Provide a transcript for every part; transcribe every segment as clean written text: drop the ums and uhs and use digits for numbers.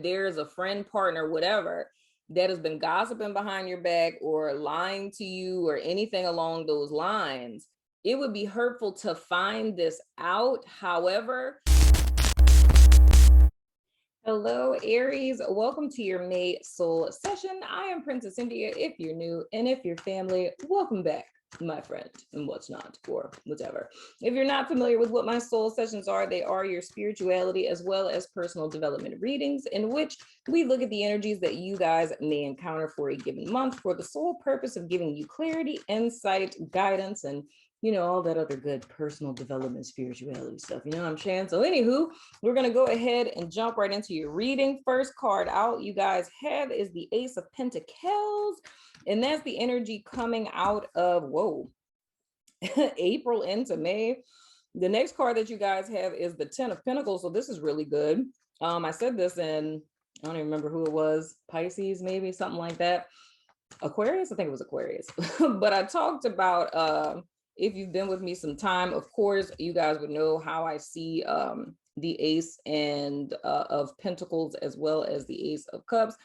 there's a friend, partner, whatever, that has been gossiping behind your back or lying to you or anything along those lines, it would be hurtful to find this out. However, hello, Aries. Welcome to your May Soul Session. I am Princess India. If you're new, and if you're family, welcome back, my friend, and what's not, or whatever. If you're not familiar with what my soul sessions are, they are your spirituality as well as personal development readings, in which we look at the energies that you guys may encounter for a given month for the sole purpose of giving you clarity, insight, guidance, and all that other good personal development, spirituality stuff. You know what I'm saying? So anywho, we're going to go ahead and jump right into your reading. First card out you guys have is the Ace of Pentacles. And that's the energy coming out of, whoa, April into May. The next card that you guys have is the Ten of Pentacles. So this is really good. I said this in, I don't even remember who it was, Pisces, maybe something like that. Aquarius, I think it was Aquarius. But I talked about, if you've been with me some time, of course, you guys would know how I see the Ace and of Pentacles as well as the Ace of Cups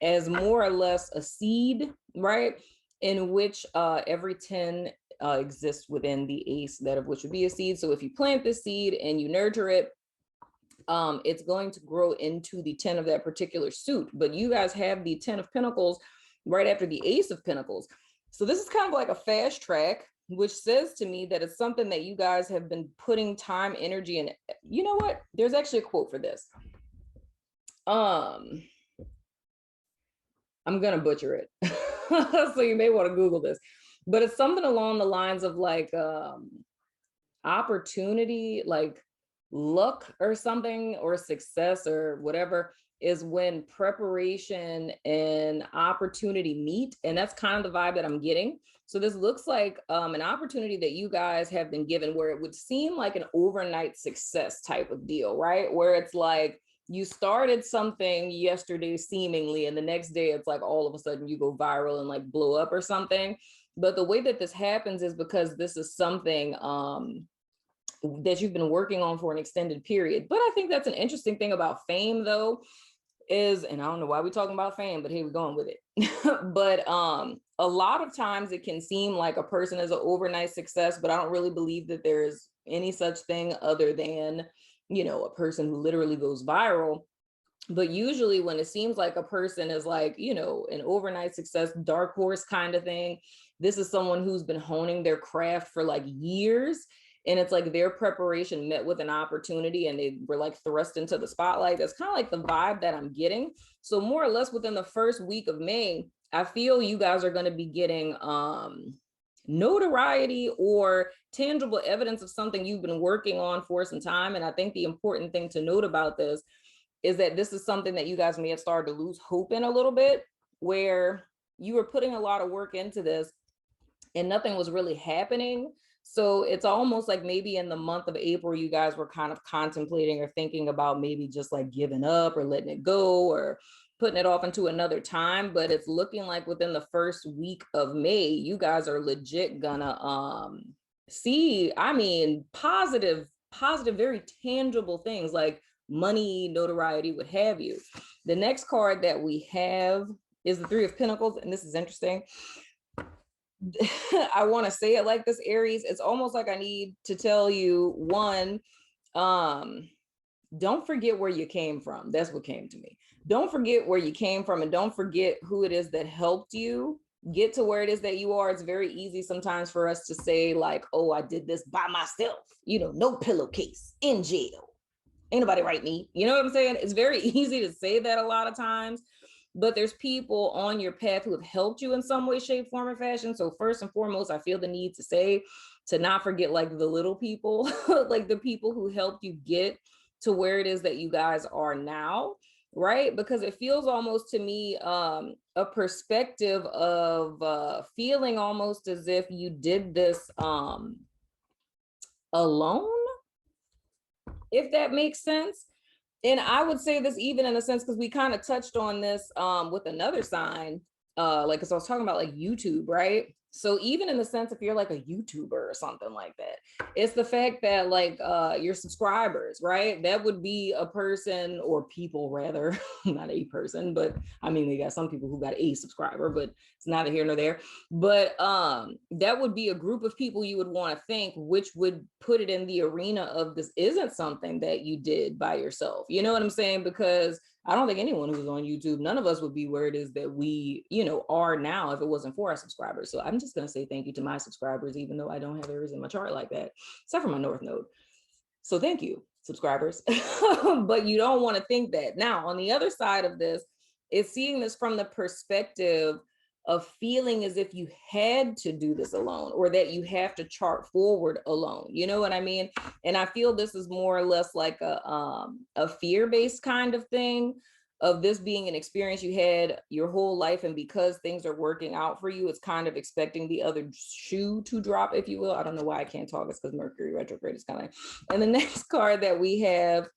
as more or less a seed, right? In which every 10 exists within the Ace, that of which would be a seed. So if you plant this seed and you nurture it, it's going to grow into the 10 of that particular suit. But you guys have the 10 of Pentacles right after the Ace of Pentacles. So this is kind of like a fast track, which says to me that it's something that you guys have been putting time, energy, and you know what? There's actually a quote for this. I'm gonna butcher it. So you may want to Google this, but it's something along the lines of like opportunity, like luck or something, or success or whatever, is when preparation and opportunity meet. And that's kind of the vibe that I'm getting. So this looks like an opportunity that you guys have been given where it would seem like an overnight success type of deal, right? Where it's like, you started something yesterday seemingly, and the next day it's like all of a sudden you go viral and like blow up or something. But the way that this happens is because this is something that you've been working on for an extended period. But I think that's an interesting thing about fame though, is, and I don't know why we're talking about fame, but here we're going with it. But a lot of times it can seem like a person is an overnight success, but I don't really believe that there is any such thing other than a person who literally goes viral. But usually when it seems like a person is like, an overnight success, dark horse kind of thing, this is someone who's been honing their craft for like years. And it's like their preparation met with an opportunity and they were like thrust into the spotlight. That's kind of like the vibe that I'm getting. So more or less within the first week of May, I feel you guys are going to be getting notoriety or tangible evidence of something you've been working on for some time. And I think the important thing to note about this is that this is something that you guys may have started to lose hope in a little bit, where you were putting a lot of work into this and nothing was really happening. So it's almost like maybe in the month of April, you guys were kind of contemplating or thinking about maybe just like giving up or letting it go or putting it off into another time. But it's looking like within the first week of May, you guys are legit gonna see, I mean, positive, very tangible things like money, notoriety, what have you. The next card that we have is the Three of Pentacles, and this is interesting. I want to say it like this, Aries. It's almost like I need to tell you, one, don't forget where you came from. That's what came to me. Don't forget where you came from, and don't forget who it is that helped you get to where it is that you are. It's very easy sometimes for us to say like, oh, I did this by myself, no pillowcase, in jail. Ain't nobody write me. You know what I'm saying? It's very easy to say that a lot of times, but there's people on your path who have helped you in some way, shape, form, or fashion. So first and foremost, I feel the need to say, to not forget like the little people, like the people who helped you get to where it is that you guys are now, right? Because it feels almost to me a perspective of feeling almost as if you did this alone, if that makes sense. And I would say this even in a sense, because we kind of touched on this with another sign, like, because I was talking about like YouTube, right? So even in the sense, if you're like a YouTuber or something like that, it's the fact that like your subscribers, right? That would be a person or people rather, not a person, but I mean, they got some people who got a subscriber, but it's neither here nor there. But that would be a group of people you would want to think, which would put it in the arena of this isn't something that you did by yourself. You know what I'm saying? Because I don't think anyone who's on YouTube, none of us would be where it is that we, are now if it wasn't for our subscribers. So I'm just going to say thank you to my subscribers, even though I don't have Aries in my chart like that, except for my North Node. So thank you, subscribers. But you don't want to think that. Now, on the other side of this, is seeing this from the perspective of feeling as if you had to do this alone or that you have to chart forward alone. You know what I mean? And I feel this is more or less like a fear-based kind of thing, of this being an experience you had your whole life, and because things are working out for you, it's kind of expecting the other shoe to drop, if you will. I don't know why I can't talk. It's because Mercury retrograde is kind of. And the next card that we have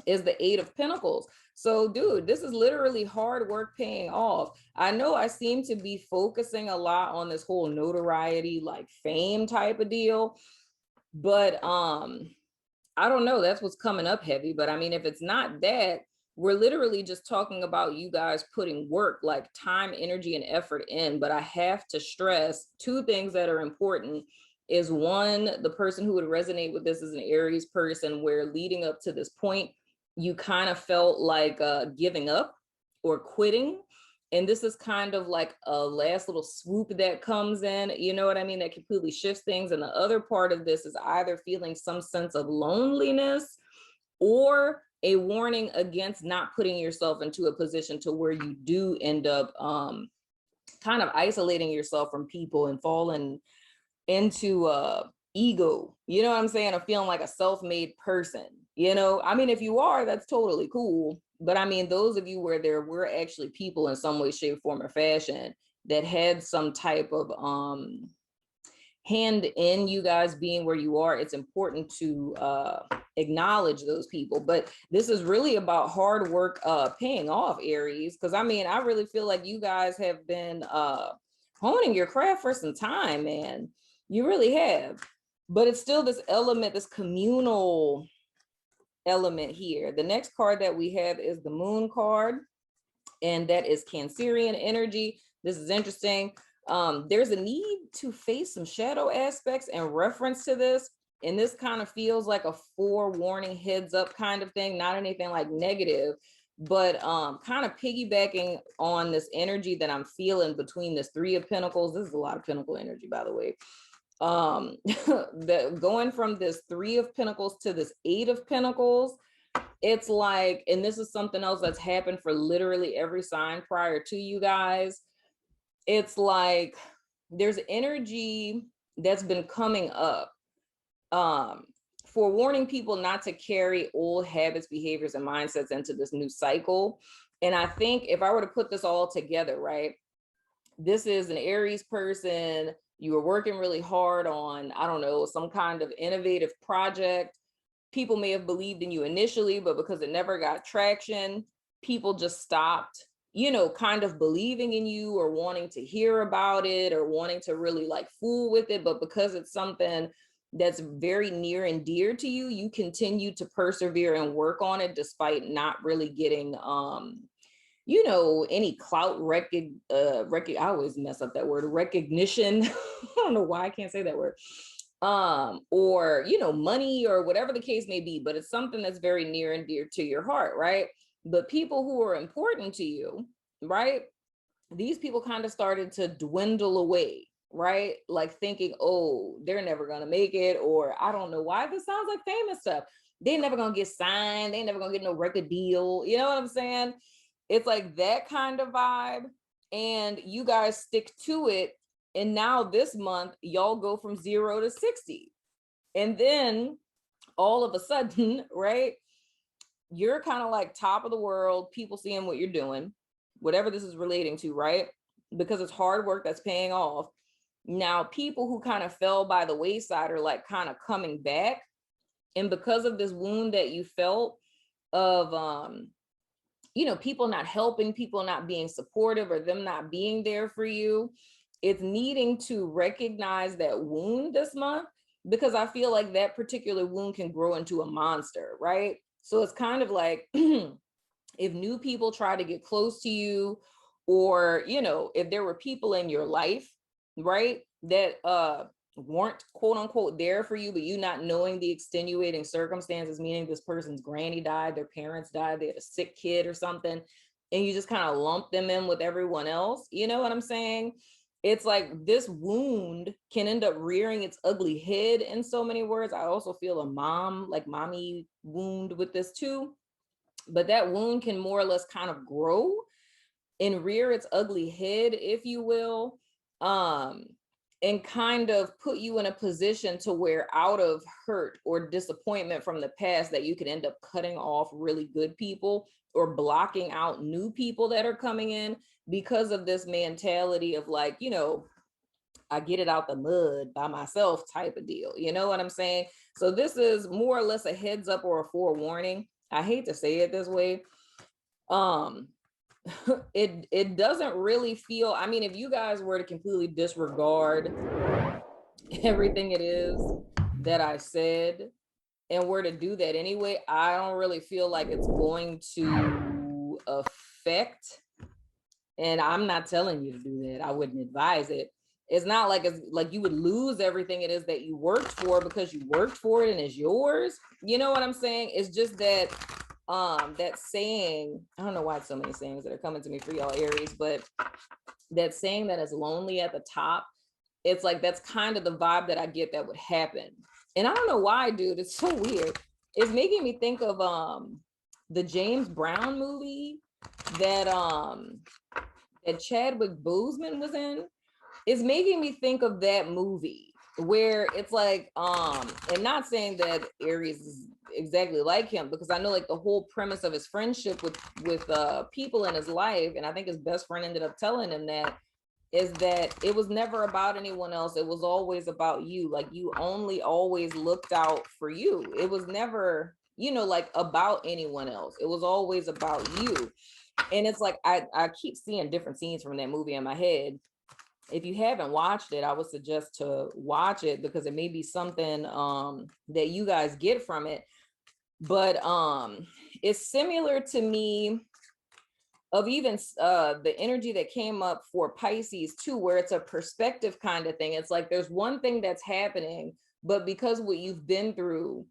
is the Eight of Pentacles. So dude, this is literally hard work paying off. I know I seem to be focusing a lot on this whole notoriety, like fame type of deal, but I don't know, that's what's coming up heavy. But I mean, if it's not that, we're literally just talking about you guys putting work, like time, energy, and effort in. But I have to stress two things that are important. Is one, the person who would resonate with this is an Aries person, where leading up to this point, you kind of felt like giving up or quitting. And this is kind of like a last little swoop that comes in, you know what I mean? That completely shifts things. And the other part of this is either feeling some sense of loneliness or a warning against not putting yourself into a position to where you do end up kind of isolating yourself from people and falling into ego, you know what I'm saying, of feeling like a self-made person. I mean, if you are, that's totally cool. But I mean, those of you where there were actually people in some way, shape, form, or fashion that had some type of hand in you guys being where you are, it's important to acknowledge those people. But this is really about hard work paying off, Aries, because I mean, I really feel like you guys have been honing your craft for some time, man. You really have. But it's still this element, this communal element here. The next card that we have is the Moon card, and that is Cancerian energy. This is interesting. There's a need to face some shadow aspects in reference to this. And this kind of feels like a forewarning, heads up kind of thing, not anything like negative, but kind of piggybacking on this energy that I'm feeling between this Three of Pentacles. This is a lot of Pentacle energy, by the way. Going from this Three of Pentacles to this Eight of Pentacles, it's like, and this is something else that's happened for literally every sign prior to you guys. It's like there's energy that's been coming up for warning people not to carry old habits, behaviors, and mindsets into this new cycle. And I think if I were to put this all together, right, this is an Aries person. You were working really hard on, I don't know, some kind of innovative project. People may have believed in you initially, but because it never got traction, people just stopped, kind of believing in you or wanting to hear about it or wanting to really like fool with it. But because it's something that's very near and dear to you, you continue to persevere and work on it despite not really getting any clout I always mess up that word, recognition. I don't know why I can't say that word. Or, money or whatever the case may be, but it's something that's very near and dear to your heart, right? But people who are important to you, right? These people kind of started to dwindle away, right? Like thinking, oh, they're never going to make it. Or I don't know why this sounds like famous stuff. They're never going to get signed. They're never going to get no record deal. You know what I'm saying? It's like that kind of vibe. And you guys stick to it. And now this month, y'all go from 0 to 60. And then all of a sudden, right, you're kind of like top of the world, people seeing what you're doing, whatever this is relating to, right? Because it's hard work that's paying off. Now, people who kind of fell by the wayside are like kind of coming back. And because of this wound that you felt of, people not helping, people not being supportive, or them not being there for you, it's needing to recognize that wound this month, because I feel like that particular wound can grow into a monster, right? So it's kind of like if new people try to get close to you, or, you know, if there were people in your life, right, that weren't quote unquote there for you, but you not knowing the extenuating circumstances, meaning this person's granny died, their parents died, they had a sick kid or something, and you just kind of lump them in with everyone else, you know what I'm saying? It's like this wound can end up rearing its ugly head in so many words. I also feel a mommy wound with this too, but that wound can more or less kind of grow and rear its ugly head, if you will, and kind of put you in a position to where, out of hurt or disappointment from the past, that you could end up cutting off really good people or blocking out new people that are coming in because of this mentality of like, you know, I get it out the mud by myself type of deal. You know what I'm saying? So this is more or less a heads up or a forewarning. I hate to say it this way. It doesn't really feel, I mean, if you guys were to completely disregard everything it is that I said and were to do that anyway, I don't really feel like it's going to affect, and I'm not telling you to do that. I wouldn't advise it. It's not like it's like you would lose everything it is that you worked for because you worked for it and it's yours. You know what I'm saying? It's just that that saying, I don't know why it's so many sayings that are coming to me for y'all Aries, but that saying that is lonely at the top, it's like that's kind of the vibe that I get that would happen. And I don't know why, dude, it's so weird. It's making me think of the James Brown movie that that Chadwick Boseman was in. It's making me think of that movie where it's like, and not saying that Aries is exactly like him, because I know like the whole premise of his friendship with people in his life, and I think his best friend ended up telling him that, is that it was never about anyone else. It was always about you. Like you only always looked out for you. It was never, you know, like about anyone else. It was always about you. And it's like, I keep seeing different scenes from that movie in my head. If you haven't watched it, I would suggest to watch it, because it may be something that you guys get from it. But it's similar to me of even the energy that came up for Pisces too, where it's a perspective kind of thing. It's like there's one thing that's happening, but because what you've been through,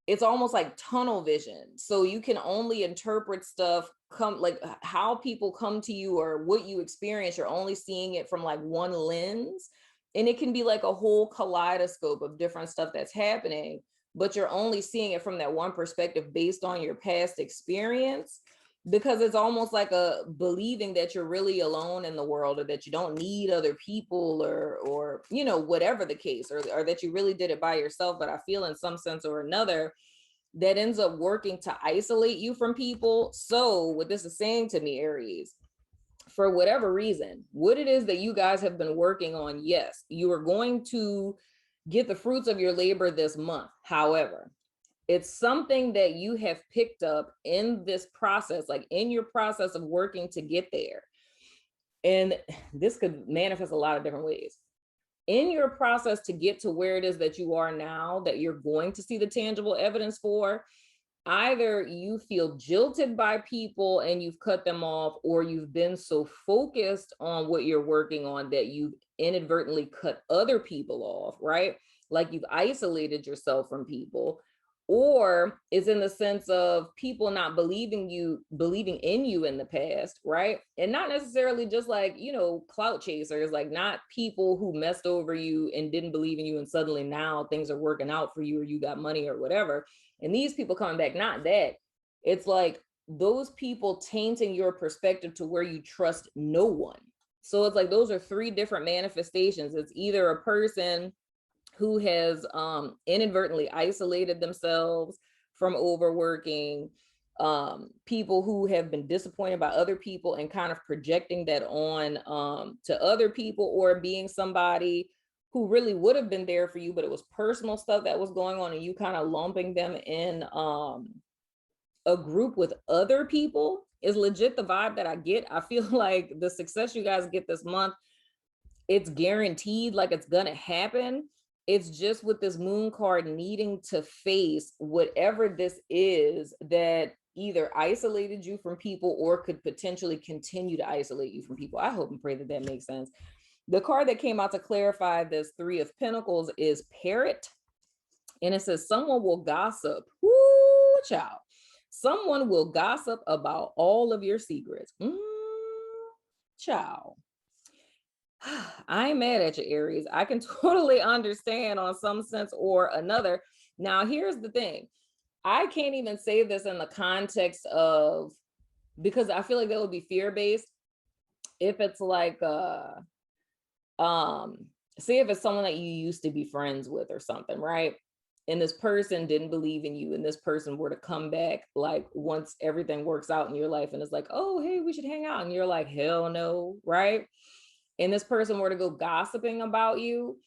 it's almost like tunnel vision. So you can only interpret stuff like how people come to you or what you experience. You're only seeing it from like one lens, and it can be like a whole kaleidoscope of different stuff that's happening, but you're only seeing it from that one perspective based on your past experience, because it's almost like a believing that you're really alone in the world, or that you don't need other people, or you know, whatever the case, or that you really did it by yourself. But I feel in some sense or another that ends up working to isolate you from people. So what this is saying to me, Aries, for whatever reason, what it is that you guys have been working on, yes, you are going to get the fruits of your labor this month. However, it's something that you have picked up in this process, like in your process of working to get there. And this could manifest a lot of different ways. In your process to get to where it is that you are now, that you're going to see the tangible evidence for, either you feel jilted by people and you've cut them off, or you've been so focused on what you're working on that you've inadvertently cut other people off, right? Like you've isolated yourself from people. Or it's in the sense of people not believing in you in the past, right? And not necessarily just like, you know, clout chasers, like not people who messed over you and didn't believe in you, and suddenly now things are working out for you, or you got money or whatever. And these people coming back, not that. It's like those people tainting your perspective to where you trust no one. So it's like those are three different manifestations. It's either a person who has inadvertently isolated themselves from overworking, people who have been disappointed by other people and kind of projecting that on to other people, or being somebody who really would have been there for you, but it was personal stuff that was going on, and you kind of lumping them in a group with other people is legit the vibe that I get. I feel like the success you guys get this month it's guaranteed, like it's gonna happen. It's just with this moon card needing to face whatever this is that either isolated you from people or could potentially continue to isolate you from people. I hope and pray that that makes sense. The card that came out to clarify this Three of Pentacles is Parrot. And it says someone will gossip. Woo, child. Someone will gossip about all of your secrets. Child. I ain't mad at you, Aries. I can totally understand on some sense or another. Now, here's the thing. I can't even say this in the context of, because I feel like that would be fear-based. If it's like, say if it's someone that you used to be friends with or something, right? And this person didn't believe in you, and this person were to come back, like once everything works out in your life, and it's like, oh, hey, we should hang out. And you're like, hell no, right? And this person were to go gossiping about you,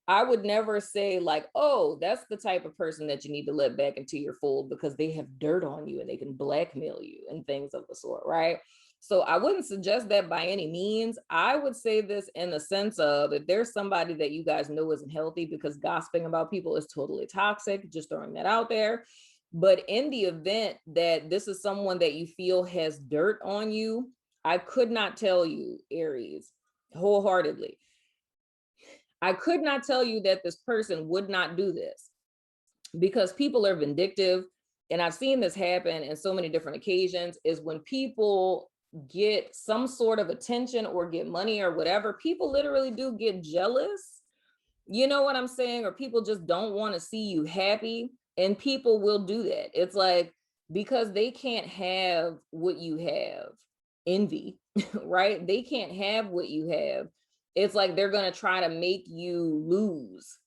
I would never say like, oh, that's the type of person that you need to let back into your fold because they have dirt on you and they can blackmail you and things of the sort, right? So I wouldn't suggest that by any means. I would say this in the sense of, if there's somebody that you guys know isn't healthy, because gossiping about people is totally toxic, just throwing that out there. But in the event that this is someone that you feel has dirt on you, I could not tell you, Aries, wholeheartedly, I could not tell you that this person would not do this, because people are vindictive. And I've seen this happen in so many different occasions, is when people get some sort of attention or get money or whatever, people literally do get jealous. You know what I'm saying? Or people just don't want to see you happy, and people will do that. It's like, because they can't have what you have, envy, right? They can't have what you have. It's like they're going to try to make you lose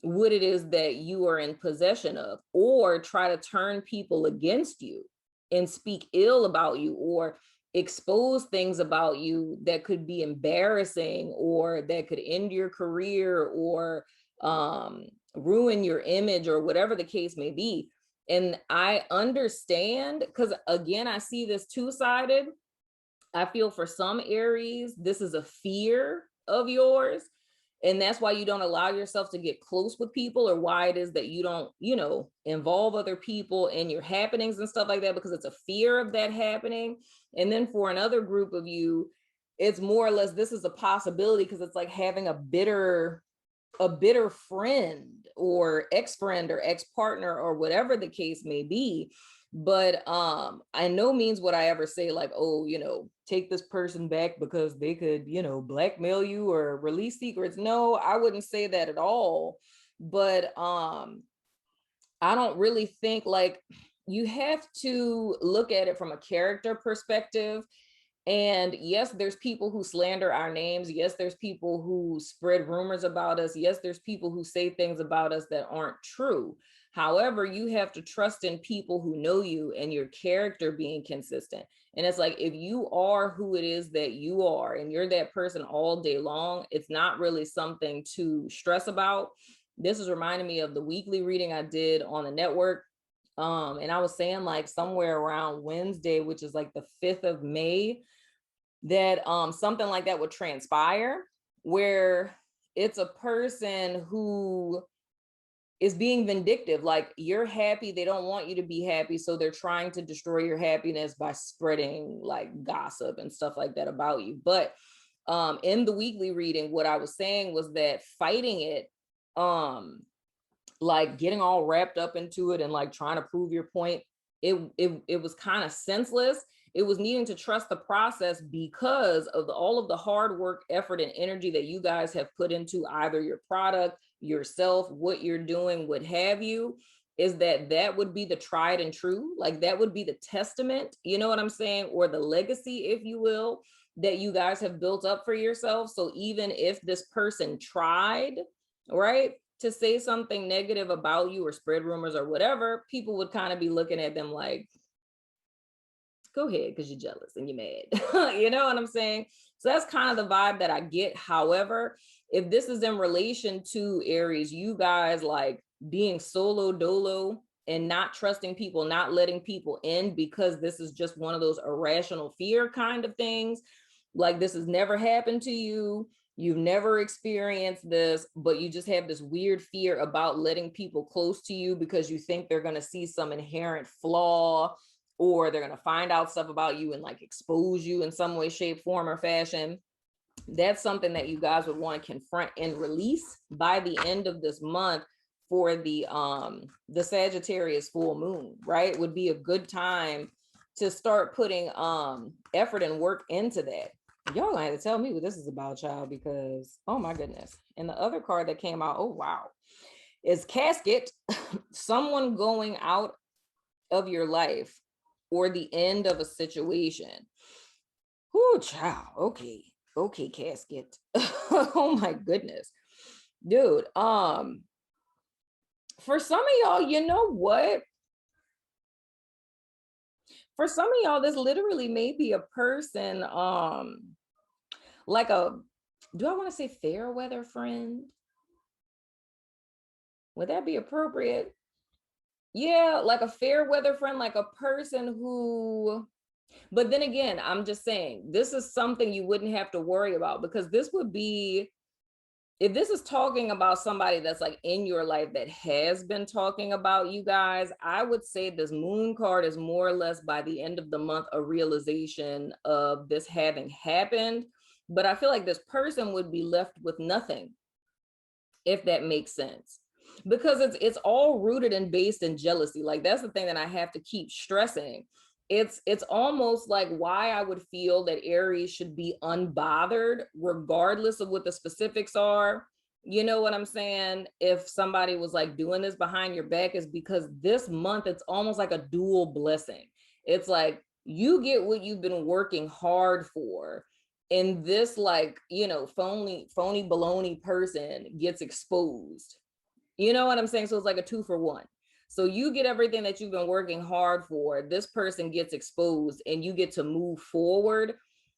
what it is that you are in possession of, or try to turn people against you and speak ill about you, or expose things about you that could be embarrassing, or that could end your career, or ruin your image, or whatever the case may be. And I understand, because again, I see this two-sided. I feel for some Aries, this is a fear of yours. And that's why you don't allow yourself to get close with people, or why it is that you don't, involve other people in your happenings and stuff like that, because it's a fear of that happening. And then for another group of you, it's more or less, this is a possibility, because it's like having a bitter friend or ex-friend or ex-partner or whatever the case may be. But I no means would I ever say like, oh, take this person back because they could, blackmail you or release secrets. No, I wouldn't say that at all. But I don't really think, like, you have to look at it from a character perspective. And yes, there's people who slander our names. Yes, there's people who spread rumors about us. Yes, there's people who say things about us that aren't true. However, you have to trust in people who know you and your character being consistent. And it's like, if you are who it is that you are, and you're that person all day long, it's not really something to stress about. This is reminding me of the weekly reading I did on the network. And I was saying, like, somewhere around Wednesday, which is like the 5th of May, that something like that would transpire, where it's a person who is being vindictive. Like, you're happy, they don't want you to be happy, so they're trying to destroy your happiness by spreading like gossip and stuff like that about you. But in the weekly reading, what I was saying was that fighting it, like getting all wrapped up into it and like trying to prove your point, it was kind of senseless. It was needing to trust the process, because of all of the hard work, effort, and energy that you guys have put into either your product, yourself, what you're doing, what have you, is that would be the tried and true. Like, that would be the testament, you know what I'm saying? Or the legacy, if you will, that you guys have built up for yourself. So even if this person tried, right, to say something negative about you or spread rumors or whatever, people would kind of be looking at them like, go ahead, because you're jealous and you're mad. You know what I'm saying? So that's kind of the vibe that I get. However, if this is in relation to Aries, you guys like being solo dolo and not trusting people, not letting people in, because this is just one of those irrational fear kind of things. Like, this has never happened to you. You've never experienced this, but you just have this weird fear about letting people close to you because you think they're going to see some inherent flaw, or they're going to find out stuff about you and like expose you in some way, shape, form, or fashion. That's something that you guys would want to confront and release by the end of this month for the Sagittarius full moon, right? Would be a good time to start putting effort and work into that. Y'all gonna have to tell me what this is about, child, because oh my goodness. And the other card that came out, oh wow, is Casket. Someone going out of your life or the end of a situation. Oh, child. Okay, Casket. Oh my goodness. Dude, for some of y'all, you know what? For some of y'all, this literally may be a person, like a, do I want to say fair weather friend? Would that be appropriate? Yeah, like a fair weather friend, like a person who, but then again, I'm just saying, this is something you wouldn't have to worry about, because this would be, if this is talking about somebody that's like in your life that has been talking about you guys, I would say this moon card is more or less by the end of the month, a realization of this having happened. But I feel like this person would be left with nothing, if that makes sense, because it's all rooted and based in jealousy. Like that's the thing that I have to keep stressing. It's almost like why I would feel that Aries should be unbothered regardless of what the specifics are. You know what I'm saying? If somebody was like doing this behind your back, is because this month it's almost like a dual blessing. It's like you get what you've been working hard for, and this like, you know, phony baloney person gets exposed. You know what I'm saying? So it's like a 2-for-1. So you get everything that you've been working hard for, this person gets exposed, and you get to move forward.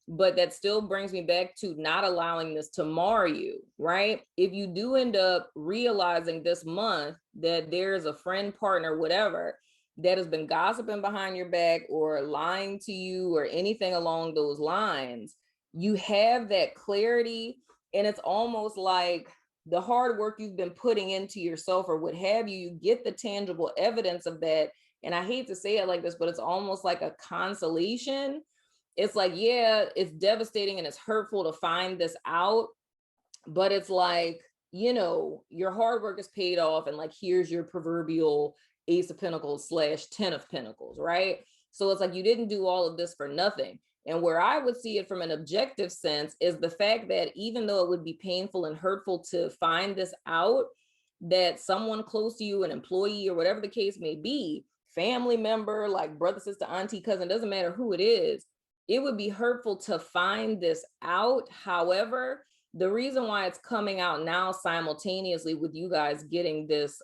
But that still brings me back to not allowing this to mar you, right? If you do end up realizing this month that there's a friend, partner, whatever, that has been gossiping behind your back or lying to you or anything along those lines, you have that clarity. And it's almost like the hard work you've been putting into yourself or what have you, you get the tangible evidence of that. And I hate to say it like this, but it's almost like a consolation. It's like, yeah, it's devastating and it's hurtful to find this out, but it's like, you know, your hard work is paid off, and like, here's your proverbial Ace of Pentacles / 10 of Pentacles, right? So it's like, you didn't do all of this for nothing. And where I would see it from an objective sense is the fact that even though it would be painful and hurtful to find this out, that someone close to you, an employee or whatever the case may be, family member, like brother, sister, auntie, cousin, doesn't matter who it is, it would be hurtful to find this out. However, the reason why it's coming out now simultaneously with you guys getting this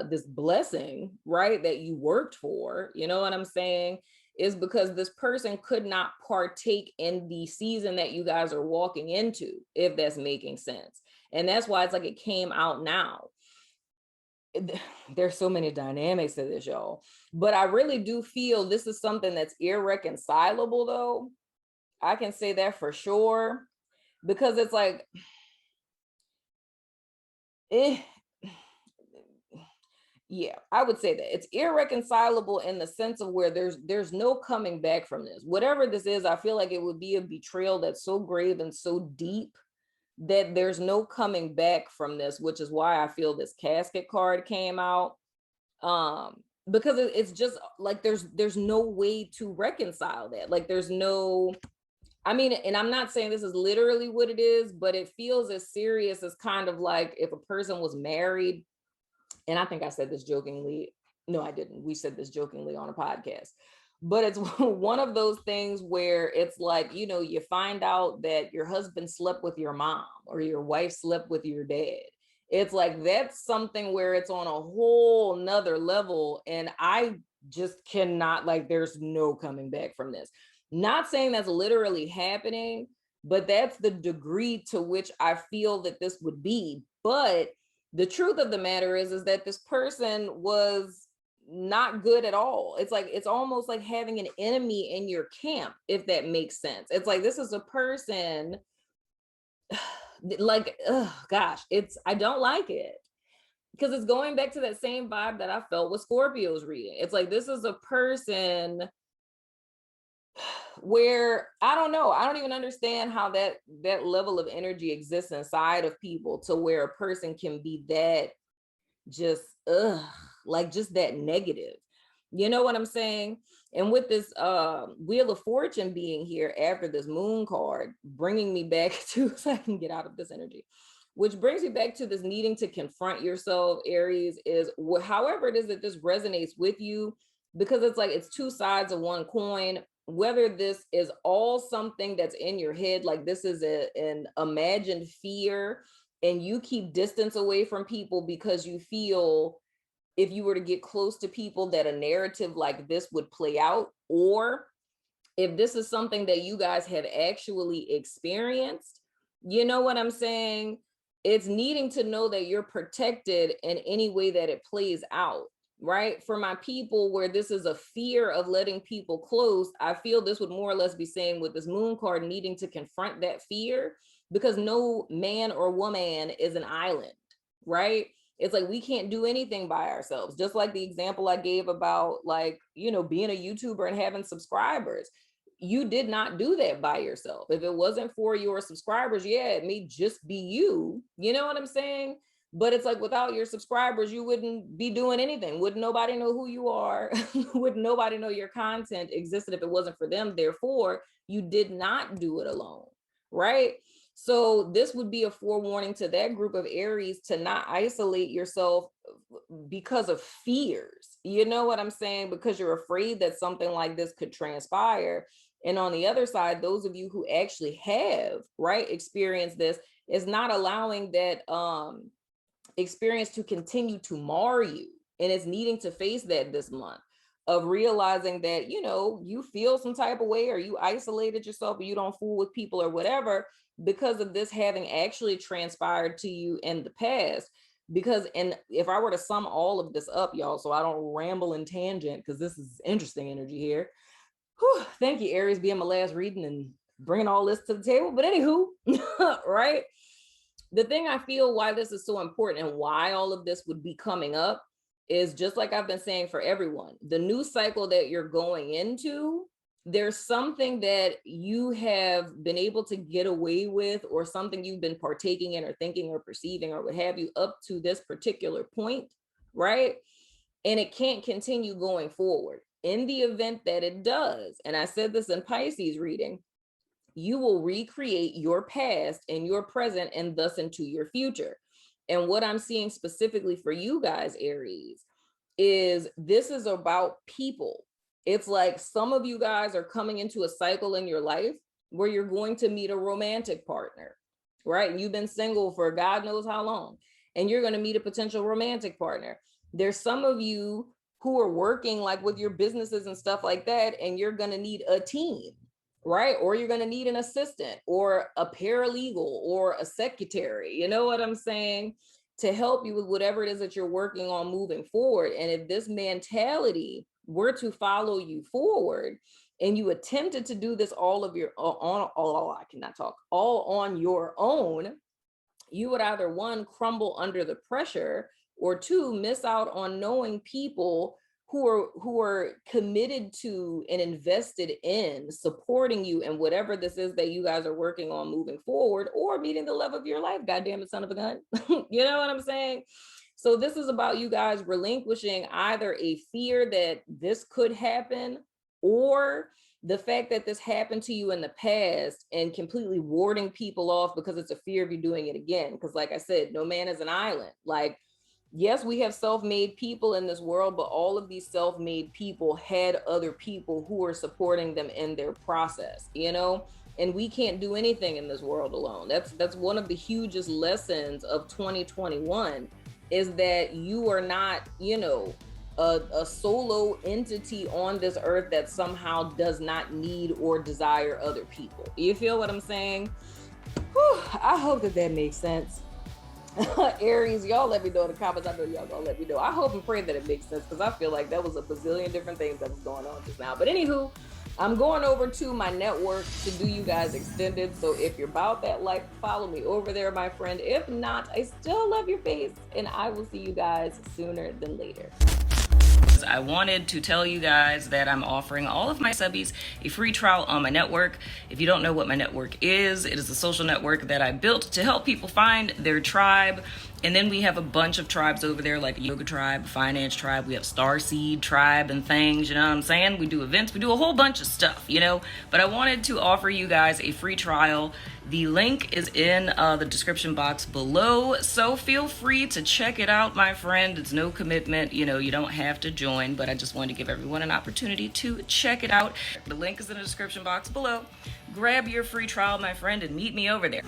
this blessing, right, that you worked for, you know what I'm saying, is because this person could not partake in the season that you guys are walking into, if that's making sense. And that's why it's like it came out now. There's so many dynamics to this, y'all. But I really do feel this is something that's irreconcilable, though. I can say that for sure, because it's like, yeah, I would say that it's irreconcilable in the sense of where there's no coming back from this. Whatever this is, I feel like it would be a betrayal that's so grave and so deep that there's no coming back from this, which is why I feel this Casket card came out. Because it's just like there's no way to reconcile that. Like there's no, I mean, and I'm not saying this is literally what it is, but it feels as serious as kind of like if a person was married. And I think I said this jokingly. No, I didn't. We said this jokingly on a podcast. But it's one of those things where it's like, you know, you find out that your husband slept with your mom or your wife slept with your dad. It's like, that's something where it's on a whole nother level. And I just cannot, like, there's no coming back from this. Not saying that's literally happening, but that's the degree to which I feel that this would be. But the truth of the matter is that this person was not good at all. It's like, it's almost like having an enemy in your camp, if that makes sense. It's like, this is a person like, gosh, I don't like it. Because it's going back to that same vibe that I felt with Scorpio's reading. It's like, this is a person where I don't know, I don't even understand how that level of energy exists inside of people to where a person can be that just like just that negative. You know what I'm saying? And with this Wheel of Fortune being here after this moon card, bringing me back to, so I can get out of this energy, which brings me back to this needing to confront yourself, Aries, is however it is that this resonates with you, because it's like it's two sides of one coin. Whether this is all something that's in your head, like this is an imagined fear, and you keep distance away from people because you feel if you were to get close to people that a narrative like this would play out, or if this is something that you guys have actually experienced, you know what I'm saying? It's needing to know that you're protected in any way that it plays out, right? For my people where this is a fear of letting people close, I feel this would more or less be saying with this moon card needing to confront that fear, because no man or woman is an island, right? It's like we can't do anything by ourselves. Just like the example I gave about, like, you know, being a YouTuber and having subscribers. You did not do that by yourself. If it wasn't for your subscribers, yeah, it may just be you. You know what I'm saying? But it's like without your subscribers, you wouldn't be doing anything. Wouldn't nobody know who you are? Wouldn't nobody know your content existed if it wasn't for them? Therefore, you did not do it alone, right? So this would be a forewarning to that group of Aries to not isolate yourself because of fears. You know what I'm saying? Because you're afraid that something like this could transpire. And on the other side, those of you who actually have, right, experienced this, is not allowing that experience to continue to mar you. And it's needing to face that this month, of realizing that, you know, you feel some type of way, or you isolated yourself, or you don't fool with people or whatever, because of this having actually transpired to you in the past. Because, and if I were to sum all of this up, y'all, so I don't ramble and tangent, because this is interesting energy here. Whew, thank you, Aries, being my last reading and bringing all this to the table. But anywho, right? The thing I feel why this is so important and why all of this would be coming up is just like I've been saying for everyone, the new cycle that you're going into, there's something that you have been able to get away with, or something you've been partaking in or thinking or perceiving or what have you up to this particular point, right? And it can't continue going forward. In the event that it does, and I said this in Pisces reading, you will recreate your past and your present and thus into your future. And what I'm seeing specifically for you guys, Aries, is this is about people. It's like some of you guys are coming into a cycle in your life where you're going to meet a romantic partner, right? And you've been single for God knows how long, and you're going to meet a potential romantic partner. There's some of you who are working like with your businesses and stuff like that, and you're going to need a team, right? Or you're going to need an assistant or a paralegal or a secretary, you know what I'm saying, to help you with whatever it is that you're working on moving forward. And if this mentality were to follow you forward, and you attempted to do this all of your I cannot talk, all on your own, you would either one, crumble under the pressure, or two, miss out on knowing people who are committed to and invested in supporting you in whatever this is that you guys are working on moving forward, or meeting the love of your life. Goddamn it, son of a gun. You know what I'm saying? So this is about you guys relinquishing either a fear that this could happen, or the fact that this happened to you in the past, and completely warding people off because it's a fear of you doing it again. Because like I said, no man is an island. Like, yes, we have self-made people in this world, but all of these self-made people had other people who are supporting them in their process, you know? And we can't do anything in this world alone. That's one of the hugest lessons of 2021, is that you are not, you know, a solo entity on this earth that somehow does not need or desire other people. You feel what I'm saying? Whew, I hope that makes sense. Aries, y'all let me know in the comments. I know y'all gonna let me know. I hope and pray that it makes sense, because I feel like that was a bazillion different things that was going on just now. But anywho, I'm going over to my network to do you guys extended. So if you're about that life, follow me over there, my friend. If not, I still love your face, and I will see you guys sooner than later. I wanted to tell you guys that I'm offering all of my subbies a free trial on my network. If you don't know what my network is, it is a social network that I built to help people find their tribe. And then we have a bunch of tribes over there, like a yoga tribe, finance tribe. We have starseed tribe and things, you know what I'm saying? We do events, we do a whole bunch of stuff, you know? But I wanted to offer you guys a free trial. The link is in the description box below, so feel free to check it out, my friend. It's no commitment, you know, you don't have to join, but I just wanted to give everyone an opportunity to check it out. The link is in the description box below. Grab your free trial, my friend, and meet me over there.